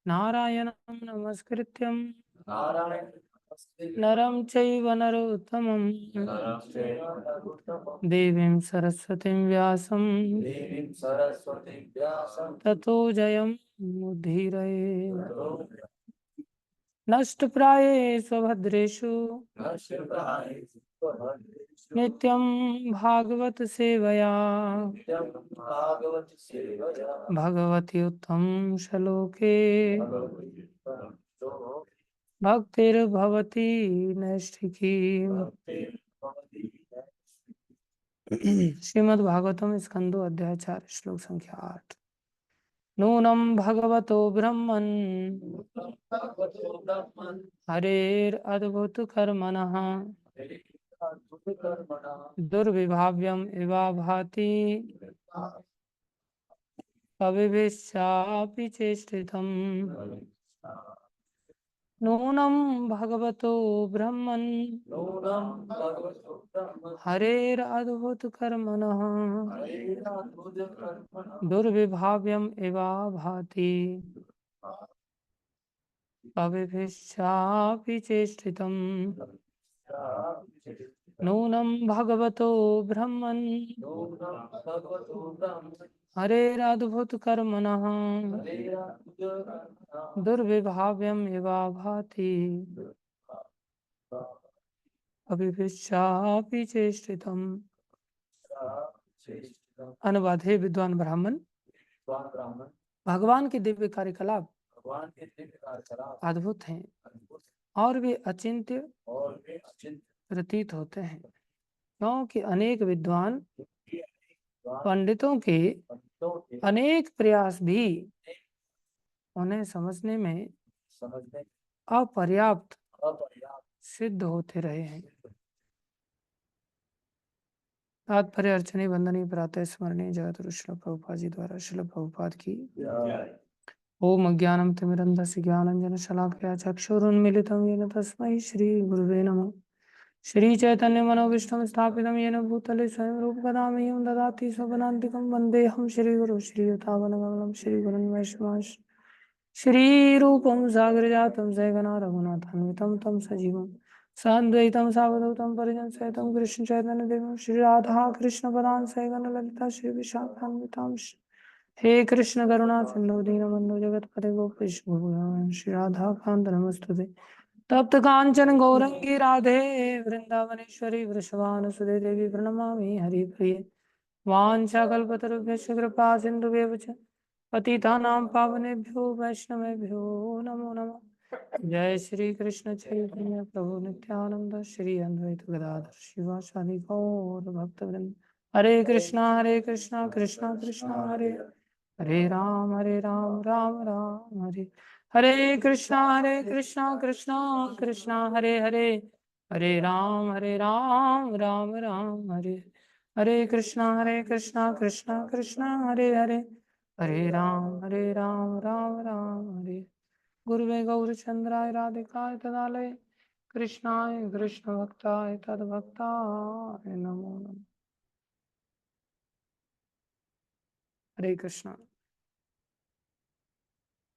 नारायणं नमस्कृत्यं नारायण नरं चैव नरोत्तमं देवीं सरस्वतीं व्यासं देवीं सरस्वतीं व्यासं ततो जयं मुद्धीरये नष्टप्रायेषु भद्रेषु नित्यं भागवत सेवया भागवत सेवया भगवति उत्तम श्लोके भक्तिर्भवति नैष्ठिकी। श्रीमद् भागवतम स्कंदो अध्याय 4 श्लोक संख्या 8। नूनं भगवतो ब्रह्मन् हरेर अद्भुत कर्मणः दुर्विभाव्यम इवा भाति कविभिश्चापि चेष्टितम्। नूनं भगवतो ब्रह्मन् हरेर अद्भुत कर्मणः दुर्विभाव्यम इवा भाति कविभिश्चापि चेष्टितम्। नूनं भगवतो ब्रह्मन् हरेरद्भुत कर्मणः दुर्विभाव्यम इवा भाति कविभिश्चापि चेष्टितम्। अनुवाद है विद्वान ब्राह्मण, भगवान के दिव्य कार्यकलाप अद्भुत हैं और वे अचिंत्य प्रतीत होते हैं, क्योंकि अनेक विद्वान पंडितों के अनेक प्रयास भी उन्हें समझने में अपर्याप्त सिद्ध होते रहे हैं। तात्पर्य अर्चनी वंदनीय प्रातः स्मरणीय जगत श्रील प्रभुपाद जी द्वारा श्रील प्रभुपाद की। ओम अज्ञानं तिमिरन्धस्य ज्ञानाञ्जन शलाकया चक्षुरुन्मीलितं येन तस्मै श्री गुरुवे नमः। श्री चैतन्य मनोभीष्टं स्थापितं येन भूतले स्वयं रूप कदा मह्यं ददाति स्वपदान्तिकं वन्देऽहं श्रीगुरुं श्रीयुतापनकमलं श्रीगुरुं वैष्णवांश्च श्रीरूपं सागरजातं सहगना रघुनाथान्वितं तं सजीवं साद्वैतं सावधूतं परिजनसहितं कृष्ण चैतन्य देवं श्री राधा कृष्ण पदां सहगन ललिता श्री विशाखान्वितांश्च हे कृष्ण करुणा सिंधु दीनबंधु जगतपते गोपेश श्री राधा कांत नमस्तुते। तप्त कांचन गौरंगी राधे वृंदावनेश्वरी वृषभानुसुते देवी प्रणमामि हरिप्रिये। वाञ्छाकल्पतरुभ्यश्च कृपा सिन्धुभ्येव च पतितानां पावनेभ्यो वैष्णवेभ्यो नमो नमः। जय श्री कृष्ण चैतन्य प्रभु नित्यानंद श्री अद्वैत गदाधर शिवासादि गौर भक्तवृंद। हरे कृष्णा कृष्णा कृष्णा हरे हरे राम राम राम हरे हरे कृष्णा कृष्णा कृष्णा हरे हरे हरे राम राम राम हरे हरे कृष्णा कृष्णा कृष्णा हरे हरे हरे राम राम राम हरे। गुरुवे गौरचंद्राय राधिकाय तदालय कृष्णाय कृष्ण भक्ताय तद्भक्ताय नमो नमः। हरे कृष्णा।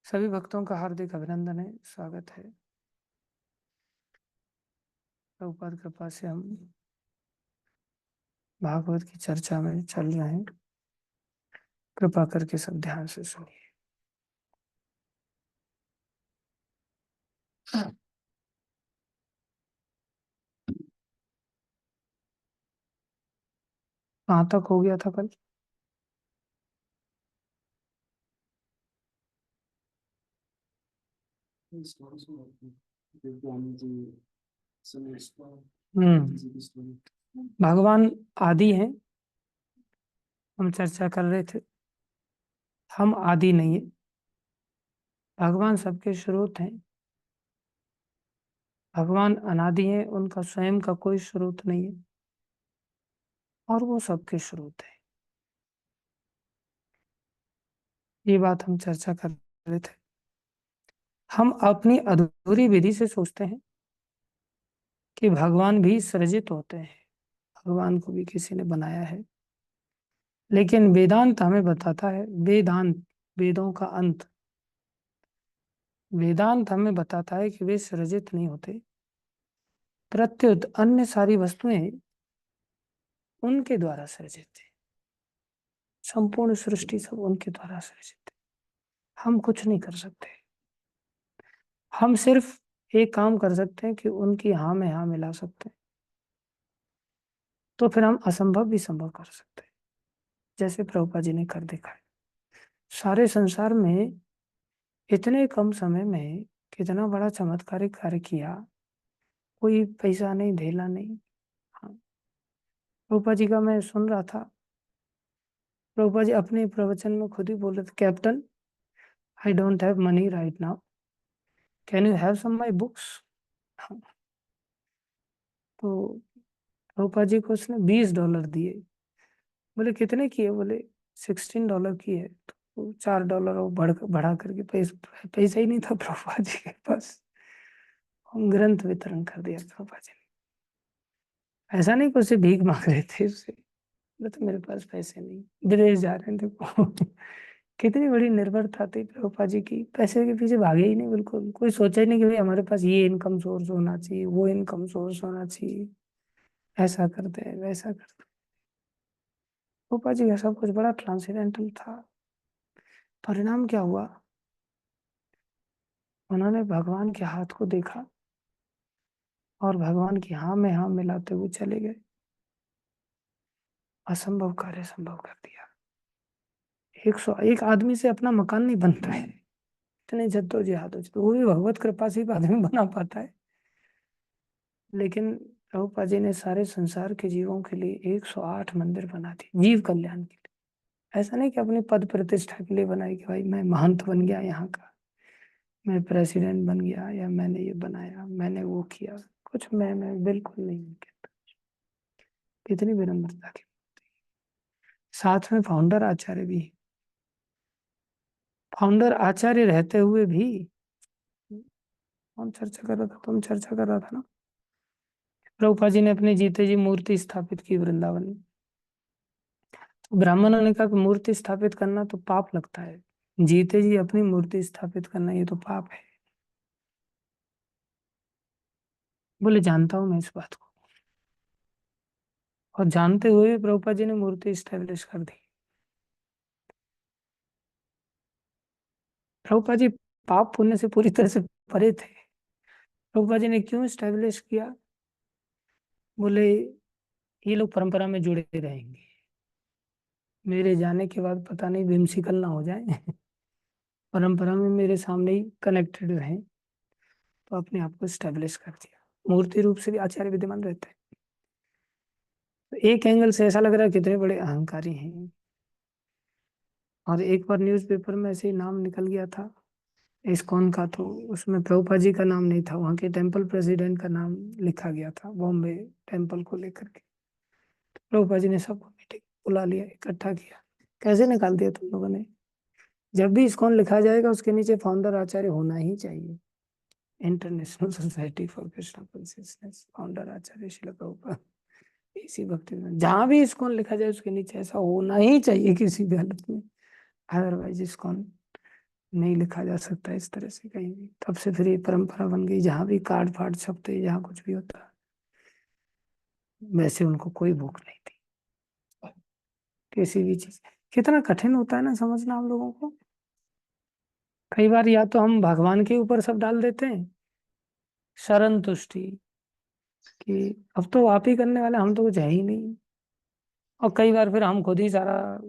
सभी भक्तों का हार्दिक अभिनंदन है, स्वागत है। प्रभुपाद कृपा से हम भागवत की चर्चा में चल रहे हैं, कृपा करके सब ध्यान से सुनिए। कहाँ तक हो गया था कल? भगवान आदि हैं, हम चर्चा कर रहे थे। हम आदि नहीं है, भगवान सबके स्रोत हैं। भगवान अनादि हैं, उनका स्वयं का कोई स्रोत नहीं है और वो सबके स्रोत है। ये बात हम चर्चा कर रहे थे। हम अपनी अधूरी विधि से सोचते हैं कि भगवान भी सृजित होते हैं, भगवान को भी किसी ने बनाया है। लेकिन वेदांत हमें बताता है, वेदांत वेदों का अंत, वेदांत हमें बताता है कि वे सृजित नहीं होते, प्रत्युत अन्य सारी वस्तुएं उनके द्वारा सृजित है। संपूर्ण सृष्टि सब उनके द्वारा सृजित है। हम कुछ नहीं कर सकते। हम सिर्फ एक काम कर सकते हैं कि उनकी हाँ में हाँ मिला सकते हैं। तो फिर हम असंभव भी संभव कर सकते हैं, जैसे प्रभुपाद जी ने कर दिखाया। सारे संसार में इतने कम समय में कितना बड़ा चमत्कारिक कार्य किया, कोई पैसा नहीं, धेला नहीं। हाँ, प्रभुपाद जी का मैं सुन रहा था, प्रभुपाद जी अपने प्रवचन में खुद ही बोल रहे थे, captain I don't have money right now, can you have some my books. तो प्रभुपाद जी को उसने $20 दिए। बोले कितने किए? बोले $16 की है। तो $4 वो बढ़ा करके पैसा ही नहीं था प्रभुपाद जी के पास। हम ग्रंथ वितरण कर दिया प्रभुपाद जी ने। ऐसा नहीं कि उससे भीख मांग रहे थे उससे, बोले तो मेरे पास पैसे नहीं, विदेश जा रहे हैं देखो। कितनी बड़ी निर्भरता थी प्रभुपाद जी की, पैसे के पीछे भागे ही नहीं बिल्कुल। कोई सोचा ही नहीं कि भाई हमारे पास ये इनकम सोर्स होना चाहिए, वो इनकम सोर्स होना चाहिए, ऐसा करते हैं वैसा करते हैं। प्रभुपाद जी का सब कुछ बड़ा ट्रांसेंडेंटल था। परिणाम क्या हुआ? उन्होंने भगवान के हाथ को देखा और भगवान की हाँ में हाँ मिलाते हुए चले गए। असंभव कार्य संभव कर दिया। 101 आदमी से अपना मकान नहीं बनता है, इतने जद्दोजहद हो, तो वो भी भगवत कृपा से ही आदमी बना पाता है। लेकिन प्रभुपाद जी ने सारे संसार के जीवों के लिए 108 मंदिर बना दिए, जीव कल्याण के लिए। ऐसा नहीं कि अपनी पद प्रतिष्ठा के लिए बनाई कि भाई मैं महंत बन गया यहाँ का, मैं प्रेसिडेंट बन गया, या मैंने ये बनाया, मैंने वो किया। कुछ मैं बिल्कुल नहीं कहता। कितनी विनम्रता की। साथ में फाउंडर आचार्य भी, फाउंडर आचार्य रहते हुए भी, हम चर्चा कर रहा था, तुम चर्चा कर रहा था ना, प्रभुपाद जी ने अपने जीते जी मूर्ति स्थापित की वृंदावन में। तो ब्राह्मणों ने कहा कि मूर्ति स्थापित करना तो पाप लगता है, जीते जी अपनी मूर्ति स्थापित करना ये तो पाप है। बोले जानता हूं मैं इस बात को, और जानते हुए प्रभुपाद जी ने मूर्ति स्टैब्लिश कर दी। प्रभुपाद जी पाप पुण्य से पूरी तरह से परे थे। प्रभुपाद जी ने क्यों स्टैब्लिश किया? बोले ये लोग परंपरा में जुड़े रहेंगे, मेरे जाने के बाद पता नहीं विमसिकल ना हो जाए। परंपरा में मेरे सामने ही कनेक्टेड रहे, तो अपने आप को स्टैब्लिश कर दिया। मूर्ति रूप से भी आचार्य विद्यमान रहते हैं। तो एक एंगल से ऐसा लग रहा है कितने बड़े अहंकारी हैं। और एक बार न्यूज़पेपर में ऐसे ही नाम निकल गया था इस्कॉन का, तो उसमें प्रभुपाद जी का नाम नहीं था, वहाँ के टेम्पल प्रेसिडेंट का नाम लिखा गया था, बॉम्बे टेम्पल को लेकर के। प्रभुपाद जी ने सबको मीटिंग बुला लिया, इकट्ठा किया। कैसे निकाल दिया तुम लोगों ने? जब भी इस्कॉन लिखा जाएगा उसके नीचे फाउंडर आचार्य होना ही चाहिए। International Society for Krishna Consciousness, founder Acharya Srila Prabhupada. इसी भक्ति में जहां भी इस्कॉन लिखा जाए उसके नीचे ऐसा होना ही चाहिए किसी भी हालत में। अदरवाइज इस्कॉन नहीं लिखा जा सकता इस तरह से कहीं भी। तब से फिर ये परंपरा बन गई, जहां भी कार्ड फाड़ छपते, जहाँ कुछ भी होता, वैसे उनको कोई भूख नहीं थी किसी भी चीज। कितना कठिन होता है ना समझना हम लोगों को। कई बार या तो हम भगवान के ऊपर सब डाल देते हैं, शरण तुष्टि, कि अब तो आप ही करने वाले, हम तो कुछ है ही नहीं। और कई बार फिर हम खुद ही सारा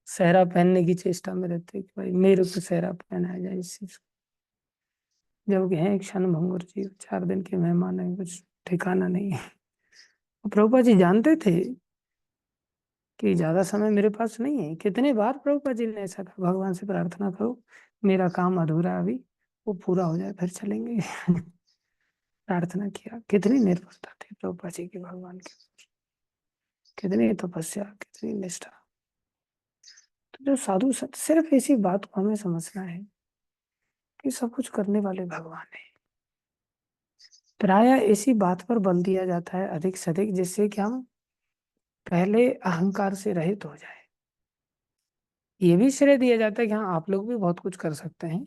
सेहरा पहनने की चेष्टा में रहते हैं कि भाई मेरे को सेहरा पहनाया जाए इस चीज को। जबकि हैं क्षण भंगुर जीव, 4 दिन के मेहमान है, कुछ ठिकाना नहीं है। प्रभुपाद जी जानते थे कि ज्यादा समय मेरे पास नहीं है। कितने बार प्रभुपाद जी ने ऐसा कहा, भगवान से प्रार्थना करो मेरा काम अधूरा है अभी, वो पूरा हो जाए फिर चलेंगे। प्रार्थना किया। कितनी निर्भरता थी प्रभुपाद जी की भगवान की, कितनी तपस्या, कितनी निष्ठा। तो जो साधु संत, सिर्फ इसी बात को हमें समझना है कि सब कुछ करने वाले भगवान है। प्रायः इसी बात पर बल दिया जाता है अधिक से अधिक, जिससे कि हम पहले अहंकार से रहित हो जाए। ये भी श्रेय दिया जाता है कि हाँ आप लोग भी बहुत कुछ कर सकते हैं,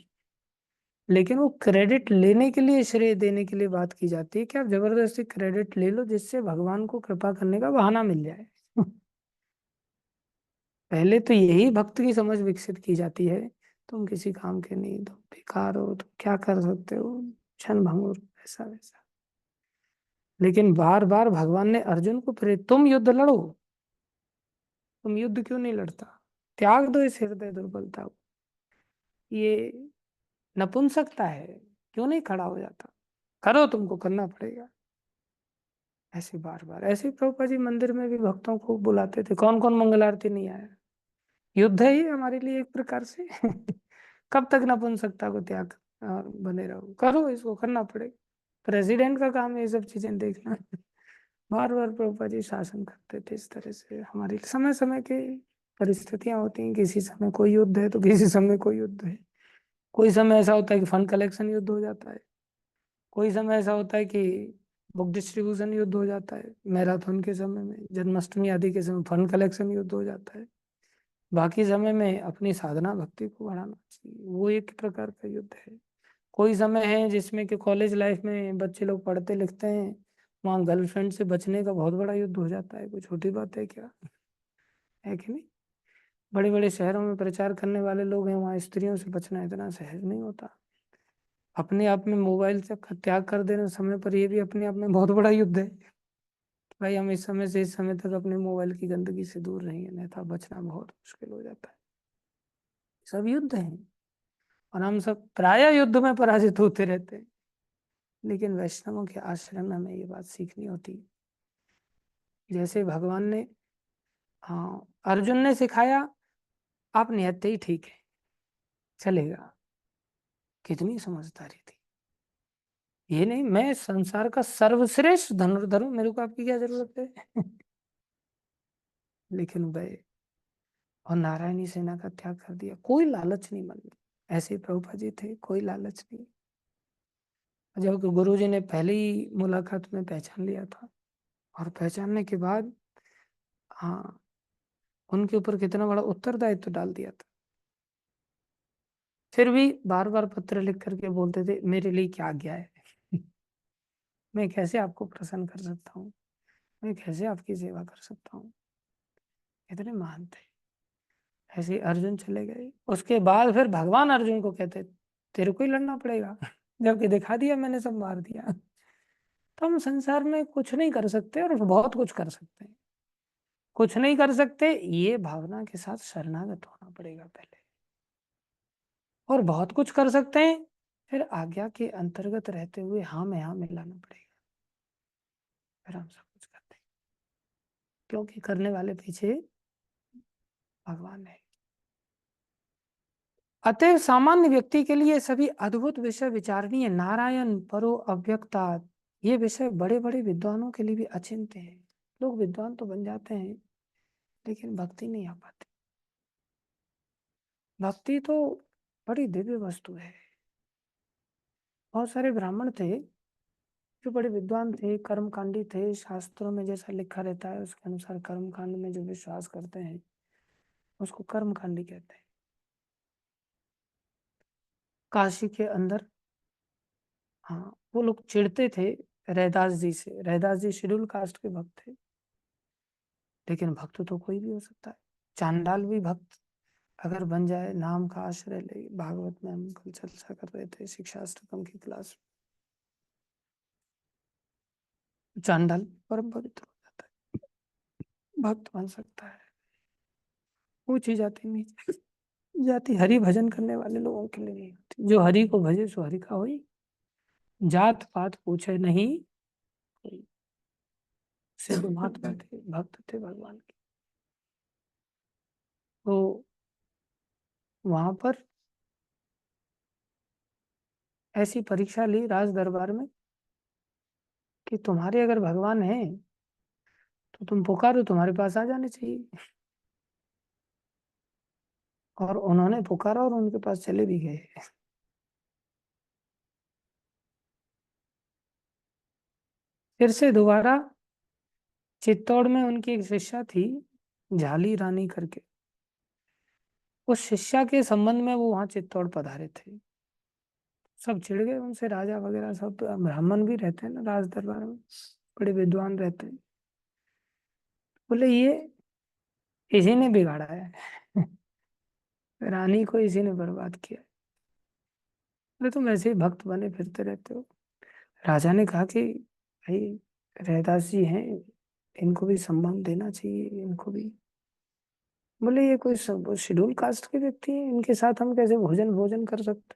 लेकिन वो क्रेडिट लेने के लिए, श्रेय देने के लिए बात की जाती है कि आप जबरदस्ती क्रेडिट ले लो जिससे भगवान को कृपा करने का बहाना मिल जाए। पहले तो यही भक्त की समझ विकसित की जाती है, तुम किसी काम के नहीं, तुम बेकार हो, तुम क्या कर सकते हो, क्षण भंगुर, ऐसा वैसा। लेकिन बार बार भगवान ने अर्जुन को प्रेरित, तुम युद्ध लड़ो, तुम युद्ध क्यों नहीं लड़ता, त्याग दो इस हृदय दुर्बलता को, ये नपुंसकता है, क्यों नहीं खड़ा हो जाता, करो, तुमको करना पड़ेगा। ऐसे बार बार, ऐसे ही प्रभुपाद जी मंदिर में भी भक्तों को बुलाते थे, कौन कौन मंगल आरती नहीं आया, युद्ध है ये हमारे लिए एक प्रकार से। कब तक नपुंसकता को त्याग और बने रहो, करो, इसको करना पड़ेगा, प्रेसिडेंट का काम है ये सब चीजें देखना। बार बार प्रभुपाद जी शासन करते थे इस तरह से। हमारी समय समय की परिस्थितियां होती हैं, किसी समय कोई युद्ध है तो किसी समय कोई युद्ध है, कोई समय ऐसा होता है कि फंड कलेक्शन युद्ध हो जाता है, कोई समय ऐसा होता है कि बुक डिस्ट्रीब्यूशन युद्ध हो जाता है, मैराथन के समय में, जन्माष्टमी आदि के समय फंड कलेक्शन युद्ध हो जाता है, बाकी समय में अपनी साधना भक्ति को बढ़ाना चाहिए, वो एक प्रकार का युद्ध है। कोई समय है जिसमें कि कॉलेज लाइफ में बच्चे लोग पढ़ते लिखते हैं, वहाँ गर्लफ्रेंड से बचने का बहुत बड़ा युद्ध हो जाता है, कोई छोटी बात है क्या, है कि नहीं। बड़े बड़े शहरों में प्रचार करने वाले लोग हैं, वहाँ स्त्रियों से बचना इतना सहज नहीं होता। अपने आप में मोबाइल से त्याग कर देने समय पर, ये भी अपने आप में बहुत बड़ा युद्ध है। भाई हम इस समय से इस समय तक अपने मोबाइल की गंदगी से दूर रहेंगे, अन्यथा बचना बहुत मुश्किल हो जाता है। सब युद्ध हैं, और हम सब प्राय युद्ध में पराजित होते रहते हैं। लेकिन वैष्णवों के आश्रम में हमें ये बात सीखनी होती है, जैसे भगवान ने, हाँ अर्जुन ने सिखाया, आप नियत ही ठीक है, चलेगा, कितनी समझदारी थी। ये नहीं मैं संसार का सर्वश्रेष्ठ धनुर्धर हूं, मेरे को आपकी क्या जरूरत है। लेकिन गए और नारायणी सेना का त्याग कर दिया, कोई लालच नहीं मन में। ऐसे ही प्रभुपा जी थे, कोई लालच नहीं। जब गुरु जी ने पहली मुलाकात में पहचान लिया था, और पहचानने के बाद हाँ उनके ऊपर कितना बड़ा उत्तरदायित्व डाल दिया था, फिर भी बार बार पत्र लिख करके बोलते थे मेरे लिए क्या आज्ञा है। मैं कैसे आपको प्रसन्न कर सकता हूँ, मैं कैसे आपकी सेवा कर सकता हूँ, इतने महान थे। ऐसे ही अर्जुन चले गए, उसके बाद फिर भगवान अर्जुन को कहते तेरे को ही लड़ना पड़ेगा। जबकि दिखा दिया मैंने, सब मार दिया। तो हम संसार में कुछ नहीं कर सकते और बहुत कुछ कर सकते हैं। कुछ नहीं कर सकते ये भावना के साथ शरणागत होना पड़ेगा पहले, और बहुत कुछ कर सकते हैं, फिर आज्ञा के अंतर्गत रहते हुए हाँ में हाँ मिलाना पड़ेगा, फिर हम सब कुछ करते हैं, क्योंकि करने वाले पीछे भगवान है। अतः सामान्य व्यक्ति के लिए सभी अद्भुत विषय विचारणीय, नारायण परो अव्यक्ता, ये विषय बड़े बड़े विद्वानों के लिए भी अचिंत्य है। लोग विद्वान तो बन जाते हैं लेकिन भक्ति नहीं आ पाती। भक्ति तो बड़ी दिव्य वस्तु है। बहुत सारे ब्राह्मण थे जो बड़े विद्वान थे, कर्मकांडी थे, शास्त्रों में जैसा लिखा रहता है उसके अनुसार कर्मकांड में जो विश्वास करते हैं उसको कर्मकांडी कहते हैं। काशी के अंदर, हाँ वो लोग चिढ़ते थे रैदास जी से। रैदास जी शेड्यूल कास्ट के भक्त थे, लेकिन भक्त तो कोई भी हो सकता है। चांडाल भी भक्त अगर बन जाए, नाम का आश्रय ले। भागवत में हम कल चर्चा कर रहे थे शिक्षाष्टकम की क्लास में, चांडाल परम पवित्र हो जाता है, भक्त बन सकता है। ऊंची जाति नीची जाति हरि भजन करने वाले लोगों के लिए नहीं होती। जो हरि को भजे सो हरि का होई, जात पात पूछे नहीं कोई। सिद्ध महात्मा थे, भक्त थे भगवान के। तो वहां पर ऐसी परीक्षा ली राज दरबार में कि तुम्हारे अगर भगवान है तो तुम पुकारो, तुम्हारे पास आ जाने चाहिए। और उन्होंने पुकारा और उनके पास चले भी गए। फिर से दोबारा चित्तौड़ में उनकी एक शिष्या थी, झाली रानी करके। उस शिष्या के संबंध में वो वहां चित्तौड़ पधारे थे। सब चिढ़ गए उनसे, राजा वगैरह सब, ब्राह्मण भी रहते हैं ना राज दरबार में, बड़े विद्वान रहते हैं। बोले ये इसी ने बिगाड़ा है रानी को इसी ने बर्बाद किया। बोले तुम ऐसे ही भक्त बने फिरते रहते हो। राजा ने कहा कि भाई रैदास जी हैं, इनको भी सम्मान देना चाहिए, इनको भी। बोले ये कोई सब शेड्यूल कास्ट के व्यक्ति हैं, इनके साथ हम कैसे भोजन भोजन कर सकते।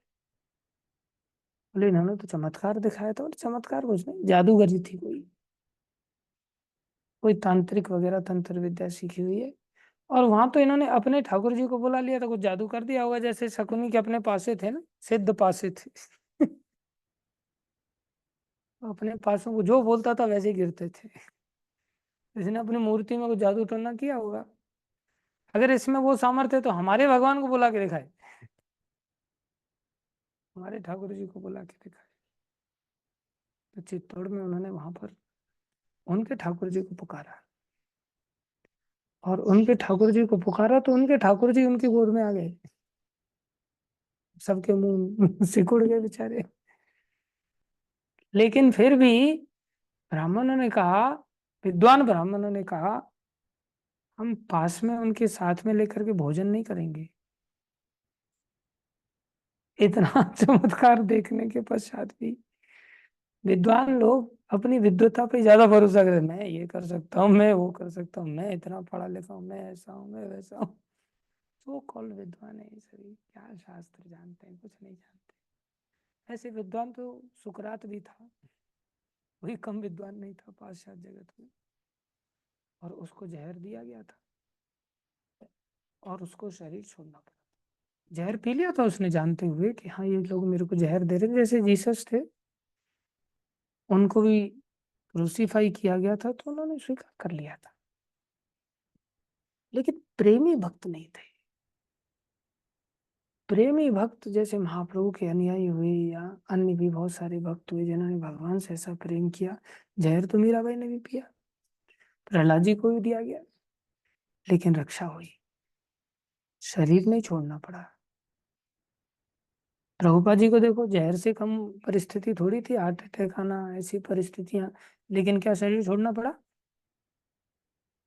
बोले इन्होंने तो चमत्कार दिखाया था। और चमत्कार कुछ नहीं, जादूगरी थी, कोई कोई तांत्रिक वगैरह तंत्र विद्या सीखी हुई है। और वहां तो इन्होंने अपने ठाकुर जी को बुला लिया था, कुछ जादू कर दिया होगा, जैसे शकुनी के अपने पासे थे ना, सिद्ध पासे थे अपने पासों को जो बोलता था वैसे ही गिरते थे। इसने अपनी मूर्ति में कुछ जादू टोना किया होगा। अगर इसमें वो सामर्थ्य है तो हमारे भगवान को बुला के दिखाए, हमारे ठाकुर जी को बुला के दिखाए। तो चित्तौड़ में उन्होंने वहां पर उनके ठाकुर जी को पुकारा, और उनके ठाकुर जी को पुकारा तो उनके ठाकुर जी उनकी गोद में आ गए। सबके मुंह सिकुड़ गए बेचारे। लेकिन फिर भी ब्राह्मणों ने कहा, विद्वान ब्राह्मणों ने कहा, हम पास में उनके साथ में लेकर के भोजन नहीं करेंगे। इतना चमत्कार देखने के पश्चात भी विद्वान लोग अपनी विद्वता पे ज्यादा भरोसा करते, मैं ये कर सकता हूँ, मैं वो कर सकता हूँ, मैं इतना पढ़ा लिखा हूँ, मैं ऐसा हूँ, मैं वैसा हूँ। सो कॉल्ड विद्वान है ये सभी, क्या शास्त्र जानते हैं, कुछ नहीं जानते। ऐसे विद्वान तो सुकरात भी था, वही कम विद्वान नहीं था पाश्चात्य जगत में। और उसको जहर दिया गया था, और उसको शरीर छोड़ना पड़ा। जहर पी लिया था उसने जानते हुए कि हाँ ये लोग मेरे को जहर दे रहे हैं। जैसे जीसस थे, उनको भी क्रूसीफाई किया गया था तो उन्होंने स्वीकार कर लिया था। लेकिन प्रेमी भक्त नहीं थे। प्रेमी भक्त जैसे महाप्रभु के अनुयायी हुए, या अन्य भी बहुत सारे भक्त हुए जिन्होंने भगवान से ऐसा प्रेम किया। जहर तो मीराबाई ने भी पिया, प्रहलाद जी को भी दिया गया, लेकिन रक्षा हुई, शरीर नहीं छोड़ना पड़ा। प्रभुपाद जी को देखो, जहर से कम परिस्थिति थोड़ी थी, हार्ट अटैक आना, ऐसी परिस्थितियां, लेकिन क्या शरीर छोड़ना पड़ा।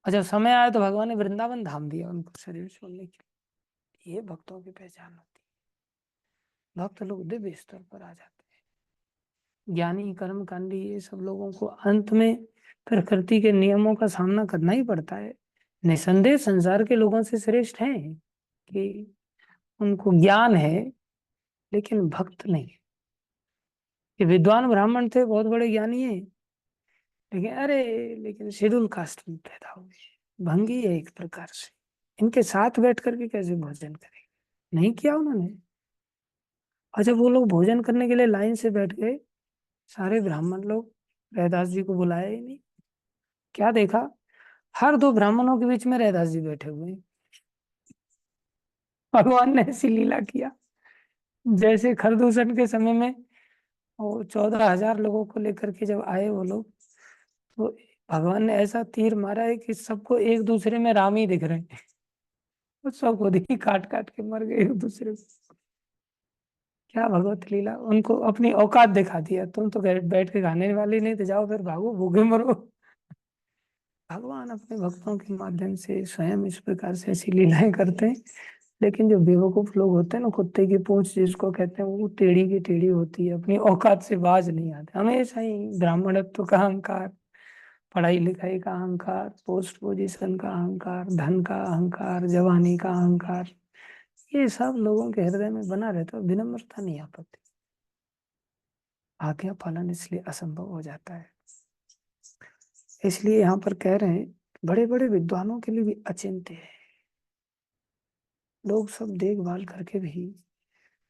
और जब समय आया तो भगवान ने वृंदावन धाम दिया उनको शरीर छोड़ने के लिए। ये भक्तों की पहचान होती है। भक्त लोग दिव्य स्तर पर आ जाते हैं। ज्ञानी कर्मकांडी ये सब लोगों को अंत में प्रकृति के नियमों का सामना करना ही पड़ता है। निसंदेह संसार के लोगों से श्रेष्ठ हैं कि उनको ज्ञान है लेकिन भक्त नहीं। ये विद्वान ब्राह्मण थे, बहुत बड़े ज्ञानी हैं, लेकिन अरे लेकिन शेड्यूल कास्ट में पैदा हुए, भंगी है एक प्रकार से। इनके साथ बैठ करके कैसे भोजन करेंगे, नहीं किया उन्होंने। और जब वो लोग भोजन करने के लिए लाइन से बैठ गए, सारे ब्राह्मण लोग, रैदास जी को बुलाया ही नहीं। क्या देखा, हर दो ब्राह्मणों के बीच में रैदास जी बैठे हुए हैं। भगवान ने ऐसी लीला किया, जैसे खरदूषण के समय में वो 14,000 लोगों को लेकर के जब आए वो लोग, तो भगवान ने ऐसा तीर मारा है कि सबको एक दूसरे में राम ही दिख रहे हैं। वो सब खुद ही काट काट के मर गए एक दूसरे को। क्या भगवत लीला, उनको अपनी औकात दिखा दिया, तुम तो बैठ के खाने वाले नहीं थे, जाओ फिर भागो भूखे मरो। भगवान अपने भक्तों के माध्यम से स्वयं इस प्रकार से ऐसी लीलाएं करते हैं। लेकिन जो बेवकूफ लोग होते हैं ना, कुत्ते की पूंछ जिसको कहते हैं, वो टेढ़ी की टेढ़ी होती है, अपनी औकात से बाज नहीं आते, हमेशा ही ब्राह्मणत्व का अहंकार, पढ़ाई लिखाई का अहंकार, पोस्ट पोजीशन का अहंकार, धन का अहंकार, जवानी का अहंकार, ये सब लोगों के हृदय में बना रहता है। विनम्रता नहीं आ पाती, आज्ञा पालन इसलिए असंभव हो जाता है। इसलिए यहाँ पर कह रहे हैं, बड़े बड़े विद्वानों के लिए भी अचिंत्य है, लोग सब देखभाल करके भी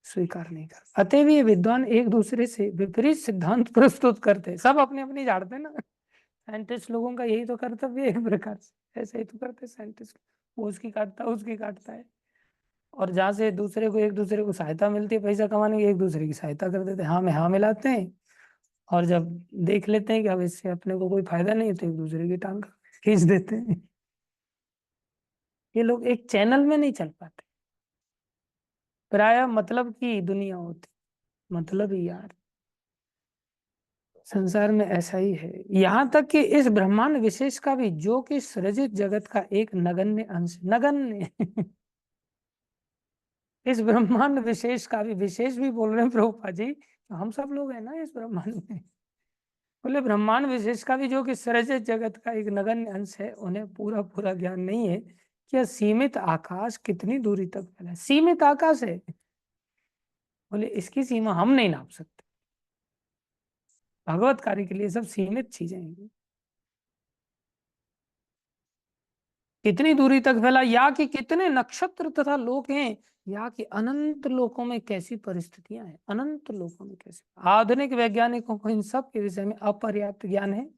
स्वीकार नहीं कर। अतः भी ये विद्वान एक दूसरे से विपरीत सिद्धांत प्रस्तुत करते, सब अपने अपनी झाड़ते ना। साइंटिस्ट लोगों का यही तो कर्तव्य है, एक प्रकार से ऐसे ही तो करते साइंटिस्ट। वो उसकी काटता है, उसकी काटता है, और जहाँ से दूसरे को, एक दूसरे को सहायता मिलती है पैसा कमाने की, एक दूसरे की सहायता कर देते हैं, हाँ में हाँ मिलाते हैं। और जब देख लेते हैं कि अब इससे अपने को कोई फायदा नहीं है, तो एक दूसरे की टांग खींच देते हैं। ये लोग एक चैनल में नहीं चल पाते। प्राय मतलब की दुनिया होती, मतलब ही यार संसार में ऐसा ही है। यहाँ तक कि इस ब्रह्मांड विशेष का भी, जो कि सृजित जगत का एक नगण्य अंश, नगण्य इस ब्रह्मांड विशेष का भी, विशेष भी बोल रहे हैं प्रभुपाद जी, तो हम सब लोग हैं ना इस ब्रह्मांड में। बोले ब्रह्मांड विशेष का भी, जो कि सृजित जगत का एक नगण्य अंश है, उन्हें पूरा पूरा ज्ञान नहीं है कि यह सीमित आकाश कितनी दूरी तक फैला है। सीमित आकाश है, बोले इसकी सीमा हम नहीं नाप सकते। भगवत कार्य के लिए सब सीमित चीजें हैं। कितनी दूरी तक फैला, या कि कितने नक्षत्र तथा लोक हैं, या कि अनंत लोकों में कैसी परिस्थितियां हैं, अनंत लोकों में कैसी। आधुनिक वैज्ञानिकों को इन सब के विषय में अपर्याप्त ज्ञान है।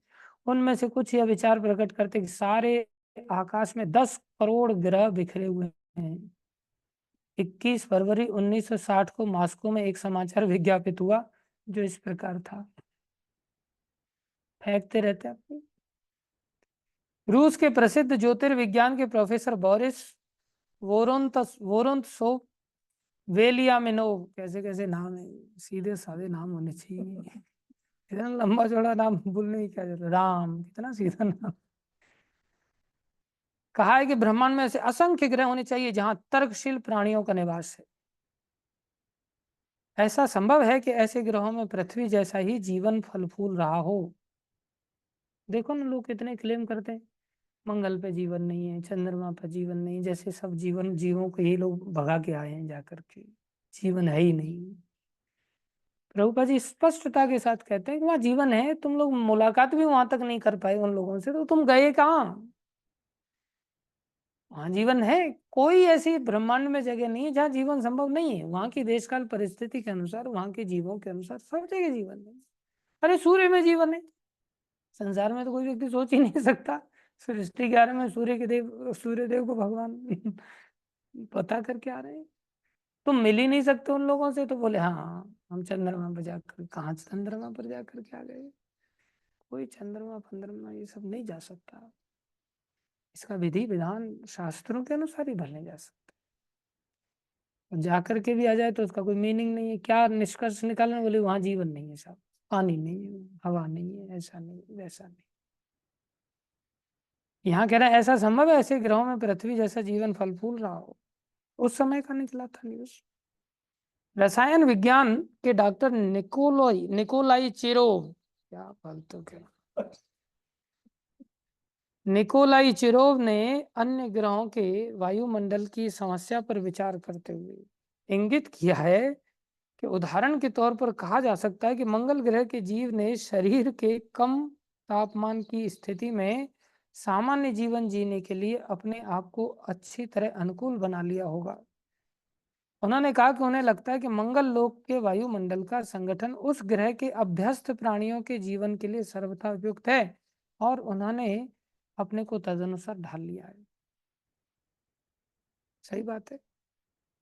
उनमें से कुछ यह विचार प्रकट करते कि सारे आकाश में 10 करोड़ ग्रह बिखरे हुए हैं। 21 फरवरी 1960 को मॉस्को में एक समाचार विज्ञापित हुआ जो इस प्रकार था, फेंकते रहते अपनी। रूस के प्रसिद्ध ज्योतिर्विज्ञान के प्रोफेसर बोरिस वोरोंतसोव वेलियामिनोव, कैसे कैसे नाम है, सीधे साधे नाम होने चाहिए, इतना लंबा चौड़ा नाम बोलने की क्या जरूरत, राम कितना सीधा नाम। कहा है कि ब्रह्मांड में ऐसे असंख्य ग्रह होने चाहिए जहां तर्कशील प्राणियों का निवास है। ऐसा संभव है कि ऐसे ग्रहों में पृथ्वी जैसा ही जीवन फल फूल रहा हो। देखो ना, लोग कितने क्लेम करते हैं मंगल पे जीवन नहीं है, चंद्रमा पर जीवन नहीं, जैसे सब जीवन जीवों को ही लोग भगा के आए हैं जाकर के, जीवन है ही नहीं। प्रभुपाद जी स्पष्टता के साथ कहते हैं कि वहां जीवन है, तुम लोग मुलाकात भी वहां तक नहीं कर पाए उन लोगों से, तो तुम गए कहाँ? वहां जीवन है। कोई ऐसी ब्रह्मांड में जगह नहीं है जहाँ जीवन संभव नहीं है। वहां की देश काल परिस्थिति के अनुसार, वहां के जीवों के अनुसार सब जगह जीवन है। अरे सूर्य में जीवन है, संसार में तो कोई व्यक्ति सोच ही नहीं सकता। सृष्टि के बारे में सूर्य के देव, सूर्य देव को भगवान पता करके आ रहे हैं। तुम मिल ही नहीं सकते उन लोगों से, तो बोले हाँ हम चंद्रमा पर जाकर, कहाँ चंद्रमा पर जाकर के आ गए? कोई चंद्रमा पंद्रमा ये सब नहीं जा सकता। इसका विधि विधान शास्त्रों के अनुसार ही भरने जा सकता है। जाकर के भी आ जाए तो उसका कोई मीनिंग नहीं है। क्या निष्कर्ष निकालने, बोले वहां जीवन नहीं है साहब, पानी नहीं है, हवा नहीं है, ऐसा नहीं वैसा नहीं। यहाँ कह रहा है ऐसा संभव है ऐसे ग्रहों में पृथ्वी जैसा जीवन फल फूल रहा हो। उस समय का निकला था न्यूज। रसायन विज्ञान के डॉक्टर निकोलाई निकोलाई चिरोव, क्या फालतू के, निकोलाई चिरोव ने अन्य ग्रहों के वायुमंडल की समस्या पर विचार करते हुए इंगित किया है कि उदाहरण के तौर पर कहा जा सकता है कि मंगल ग्रह के जीव ने शरीर के कम तापमान की स्थिति में सामान्य जीवन जीने के लिए अपने आप को अच्छी तरह अनुकूल बना लिया होगा। उन्होंने कहा कि उन्हें लगता है कि मंगल लोक के वायुमंडल का संगठन उस ग्रह के अभ्यस्त प्राणियों के जीवन के लिए सर्वथा उपयुक्त है, और उन्होंने अपने को तदनुसार ढाल लिया है। सही बात है,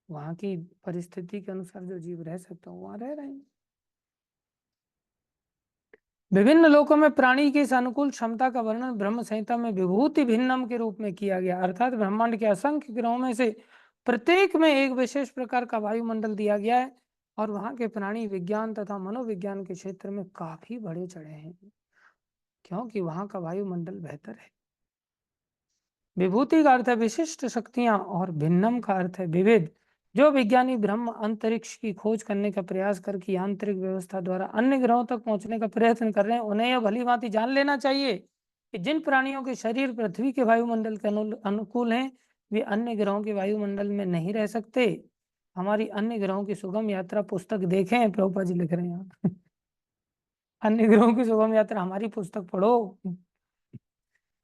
वहां की परिस्थिति के अनुसार जो जीव रह सकते हो वहां रह रहे हैं। विभिन्न लोकों में प्राणी की इस अनुकूल क्षमता का वर्णन ब्रह्म संहिता में विभूति भिन्नम के रूप में किया गया, अर्थात ब्रह्मांड के असंख्य ग्रहों में से प्रत्येक में एक विशेष प्रकार का वायुमंडल दिया गया है, और वहां के प्राणी विज्ञान तथा मनोविज्ञान के क्षेत्र में काफी बढ़े चढ़े हैं, क्योंकि वहां का वायुमंडल बेहतर है। विभूति का अर्थ है विशिष्ट शक्तियां, और भिन्नम का अर्थ है विविध। जो विज्ञानी ब्रह्म अंतरिक्ष की खोज करने का प्रयास करके यांत्रिक व्यवस्था द्वारा अन्य ग्रहों तक पहुंचने का प्रयत्न कर रहे हैं, उन्हें यह भली भांति जान लेना चाहिए कि जिन प्राणियों के शरीर पृथ्वी के वायुमंडल के अनुकूल हैं, वे अन्य ग्रहों के वायुमंडल में नहीं रह सकते। हमारी अन्य ग्रहों की सुगम यात्रा पुस्तक देखें, प्रभुपाद जी लिख रहे हैं यहाँ अन्य ग्रहों की सुगम यात्रा हमारी पुस्तक पढ़ो।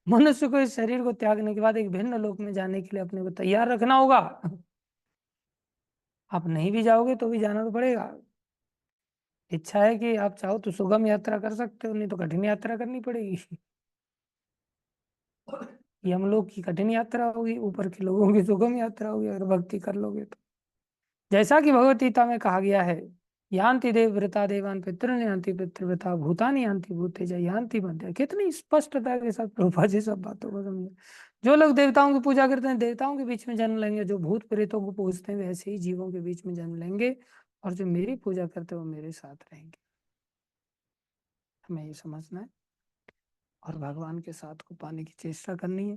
मनुष्य को इस शरीर को त्यागने के बाद एक भिन्न लोक में जाने के लिए अपने को तैयार रखना होगा। आप नहीं भी जाओगे तो भी जाना तो पड़ेगा। इच्छा है कि आप चाहो तो सुगम यात्रा कर सकते हो, नहीं तो कठिन यात्रा करनी पड़ेगी। ये हम लोग की कठिन यात्रा होगी, ऊपर के लोगों की सुगम यात्रा होगी अगर भक्ति कर लोगे तो। जैसा कि भगवत गीता में कहा गया है, यान्ति देव व्रता देवान पितृन यान्ति पितृव्रता भूतानि यान्ति भूतेजा यान्ति मध्य। कितनी स्पष्टता के साथ प्रभुपाद जी सब बातों को समझे। जो लोग देवताओं की पूजा करते हैं देवताओं के बीच में जन्म लेंगे, जो भूत प्रेतों को पूजते हैं वैसे ही जीवों के बीच में जन्म लेंगे, और जो मेरी पूजा करते हैं वो मेरे साथ रहेंगे। हमें ये समझना है और भगवान के साथ को पाने की चेष्टा करनी है।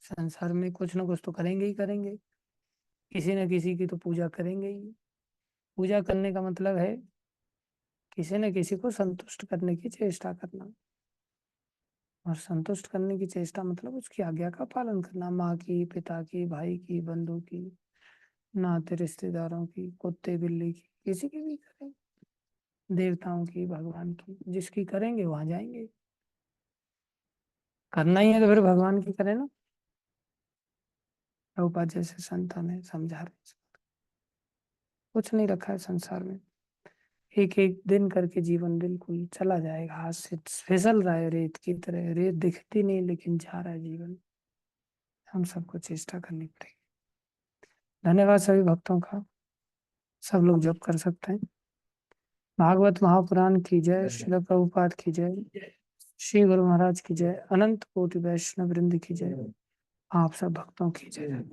संसार में कुछ ना कुछ तो करेंगे ही करेंगे, किसी न किसी की तो पूजा करेंगे ही। पूजा करने का मतलब है किसी न किसी को संतुष्ट करने की चेष्टा करना, और संतुष्ट करने की चेष्टा मतलब उसकी आज्ञा का पालन करना, माँ की, पिता की, भाई की, बंधु की, नाते रिश्तेदारों की, कुत्ते बिल्ली की, किसी की भी करें, देवताओं की, भगवान की, जिसकी करेंगे वहां जाएंगे। करना ही है तो फिर भगवान की करें ना। प्रभुपाद जैसे संत हमें समझा रहे, कुछ नहीं रखा है संसार में, एक एक दिन करके जीवन बिल्कुल चला जाएगा, हाथ से फिसल रहा है रेत की तरह, रेत दिखती नहीं लेकिन जा रहा है जीवन। हम सबको चेष्टा करनी पड़ेगी। धन्यवाद सभी भक्तों का, सब लोग जप कर सकते हैं। भागवत महापुराण की जय, श्रील प्रभुपाद की जय, श्री गुरु महाराज की जय, अनंत कोटि वैष्णव वृंद की जय, आप सब भक्तों की जय।